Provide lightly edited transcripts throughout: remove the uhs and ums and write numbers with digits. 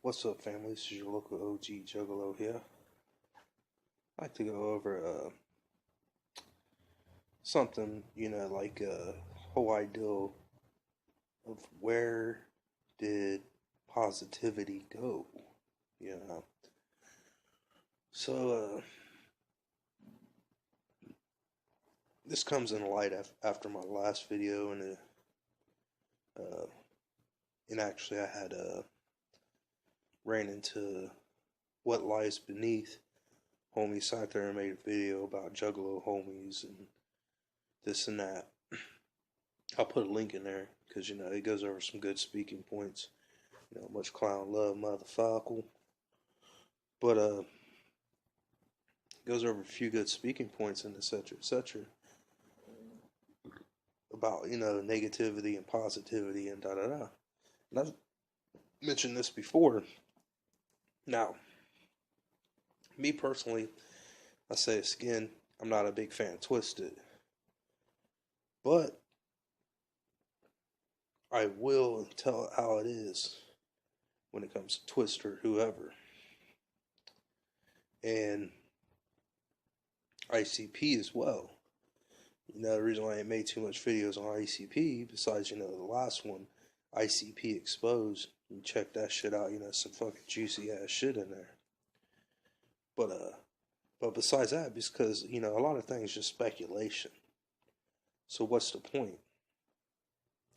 What's up, family? This is your local OG Juggalo here. I'd like to go over something, like a whole idea of where did positivity go, you know. So, this comes in light after my last video, uh, and actually I had ran into what lies beneath. Homie sat there and made a video about Juggalo homies and this and that. I'll put a link in there because it goes over some good speaking points. Much clown love, motherfucker. But it goes over a few good speaking points and etc. About negativity and positivity and da da da. And I've mentioned this before. Now, me personally, I say this again, I'm not a big fan of Twisted. But I will tell it how it is when it comes to Twist or whoever. And ICP as well. The reason why I ain't made too much videos on ICP, besides, the last one, ICP Exposed, you check that shit out, some fucking juicy ass shit in there. But besides that, because, a lot of things just speculation. So what's the point?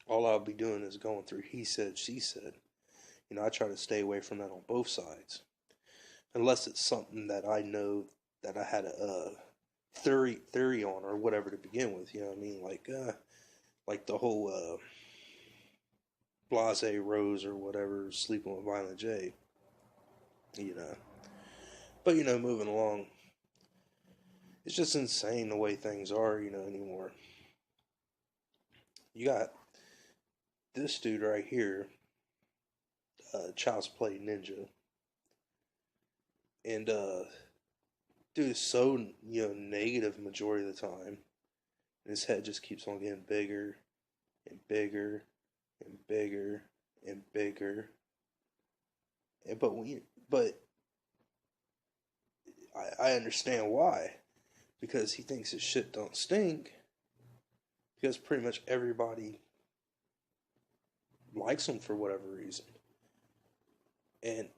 All I'll be doing is going through he said, she said. I try to stay away from that on both sides. Unless it's something that I know that I had a theory on or whatever to begin with. You know what I mean? Like the whole Blase Rose or whatever sleeping with Violent J. But moving along, it's just insane the way things are, anymore. You got this dude right here, Child's Play Ninja. And dude is so negative majority of the time. And his head just keeps on getting bigger and bigger and bigger and bigger. But I understand why. Because he thinks his shit don't stink. Because pretty much everybody likes him for whatever reason. And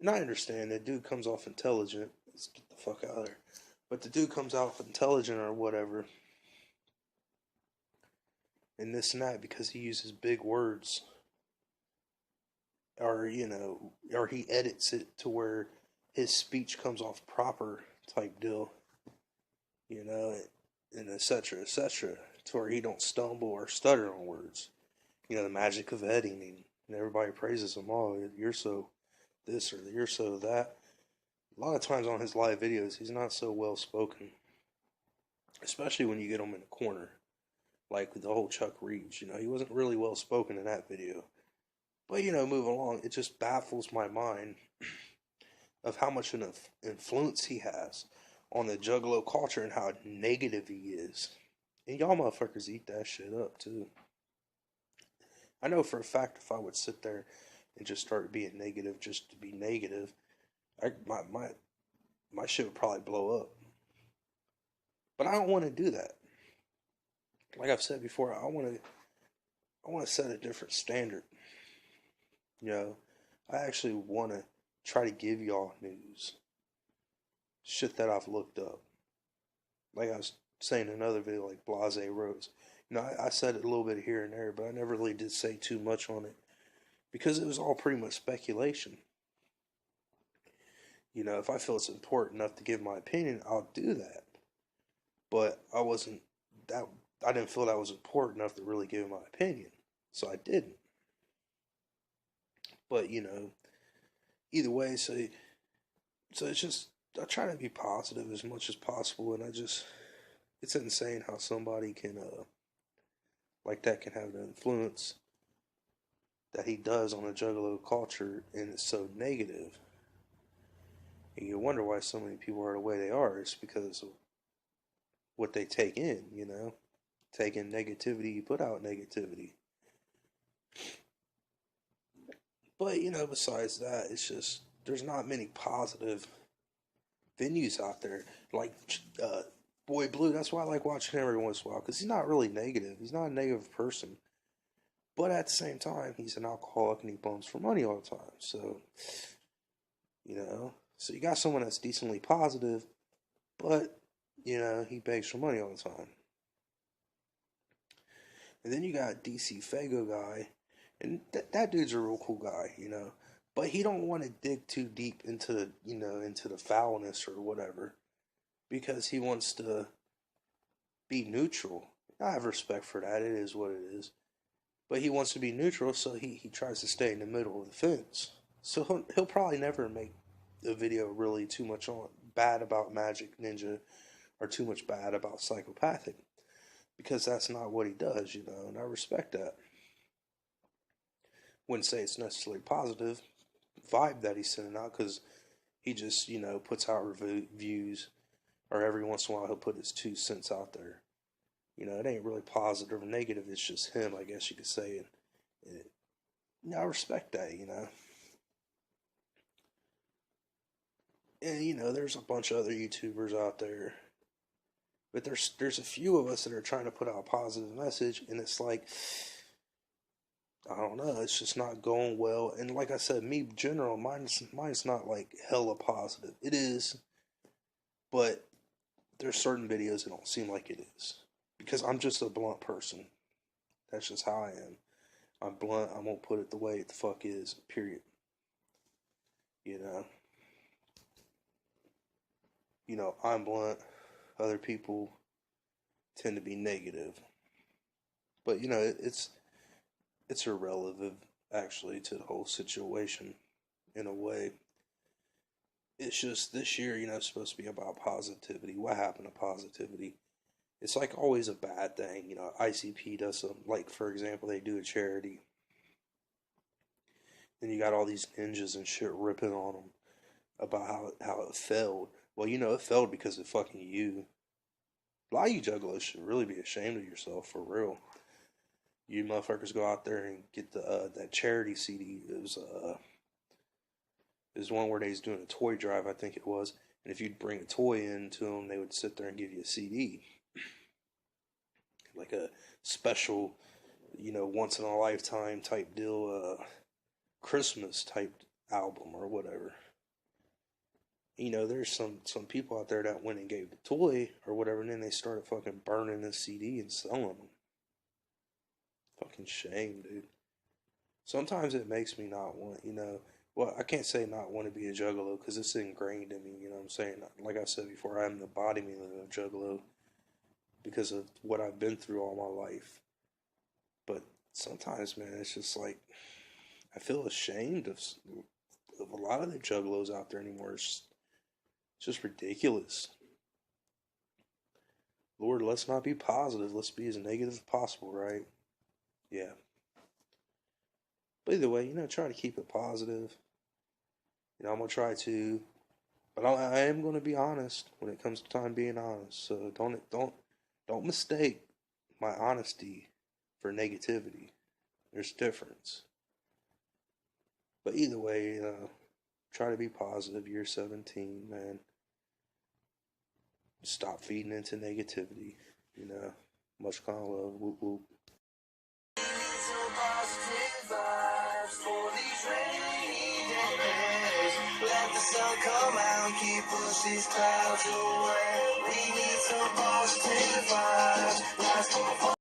I understand the dude comes off intelligent. Let's get the fuck out of there. But the dude comes off intelligent or whatever. And this and that because he uses big words. Or he edits it to where his speech comes off proper type deal. And etc. To where he don't stumble or stutter on words. The magic of editing. And everybody praises him. Oh, you're so this or you're so that. A lot of times on his live videos, he's not so well spoken. Especially when you get him in a corner. Like with the whole Chuck Reeves. He wasn't really well spoken in that video. But, moving along, it just baffles my mind of how much an influence he has on the Juggalo culture and how negative he is. And y'all motherfuckers eat that shit up, too. I know for a fact if I would sit there and just start being negative just to be negative, my shit would probably blow up. But I don't want to do that. Like I've said before, I want to set a different standard. I actually want to try to give y'all news. Shit that I've looked up. Like I was saying in another video, like Blase Rose. I said it a little bit here and there, but I never really did say too much on it. Because it was all pretty much speculation. If I feel it's important enough to give my opinion, I'll do that. But I didn't feel that was important enough to really give my opinion. So I didn't. But, either way, so it's just, I try to be positive as much as possible, and it's insane how somebody can, like that can have an influence that he does on the Juggalo culture, and it's so negative. And you wonder why so many people are the way they are. It's because of what they take in, Take in negativity, you put out negativity. But, besides that, it's just, there's not many positive venues out there. Like, Boy Blue, that's why I like watching him every once in a while, because he's not really negative. He's not a negative person. But at the same time, he's an alcoholic and he bums for money all the time. So, so you got someone that's decently positive, but, he begs for money all the time. And then you got DC Fago guy, and that dude's a real cool guy, but he don't want to dig too deep into the, into the foulness or whatever, because he wants to be neutral. I have respect for that. It is what it is. But he wants to be neutral, so he tries to stay in the middle of the fence. So he'll probably never make a video really too much on bad about Magic Ninja or too much bad about Psychopathic, because that's not what he does, and I respect that. Wouldn't say it's necessarily positive vibe that he's sending out, because he just, puts out reviews, or every once in a while he'll put his 2 cents out there. It ain't really positive or negative, it's just him, I guess you could say. And I respect that, And, there's a bunch of other YouTubers out there. But there's a few of us that are trying to put out a positive message, and it's like, I don't know, it's just not going well. And like I said, me general, mine's not like hella positive. It is, but there's certain videos that don't seem like it is. Because I'm just a blunt person. That's just how I am. I'm blunt, I'm gonna put it the way it the fuck is, period. I'm blunt. Other people tend to be negative. But, it's irrelevant, actually, to the whole situation, in a way. It's just, this year, it's supposed to be about positivity. What happened to positivity? It's like always a bad thing. ICP does some, like, for example, they do a charity. Then you got all these ninjas and shit ripping on them about how it failed. Well, it failed because of fucking you. A lot of you juggalos should really be ashamed of yourself, for real. You motherfuckers go out there and get the that charity CD. It was one where they was doing a toy drive, I think it was. And if you'd bring a toy in to them, they would sit there and give you a CD. Like a special, once in a lifetime type deal, Christmas type album or whatever. There's some people out there that went and gave the toy or whatever, and then they started fucking burning the CD and selling them. Fucking shame, dude. Sometimes it makes me not want, well, I can't say not want to be a juggalo, because it's ingrained in me, you know what I'm saying? Like I said before, I'm the embodiment of a juggalo because of what I've been through all my life. But sometimes, man, it's just like, I feel ashamed of a lot of the juggalos out there anymore. It's just ridiculous. Lord, let's not be positive. Let's be as negative as possible, right? Yeah. But either way, try to keep it positive. I'm going to try to. But I am going to be honest when it comes to time being honest. So don't mistake my honesty for negativity. There's a difference. But either way, try to be positive. Year 17, man. Stop feeding into negativity. Much kind of love. Whoop whoop. Let the sun come out, keep push these clouds away. We need some positive vibes.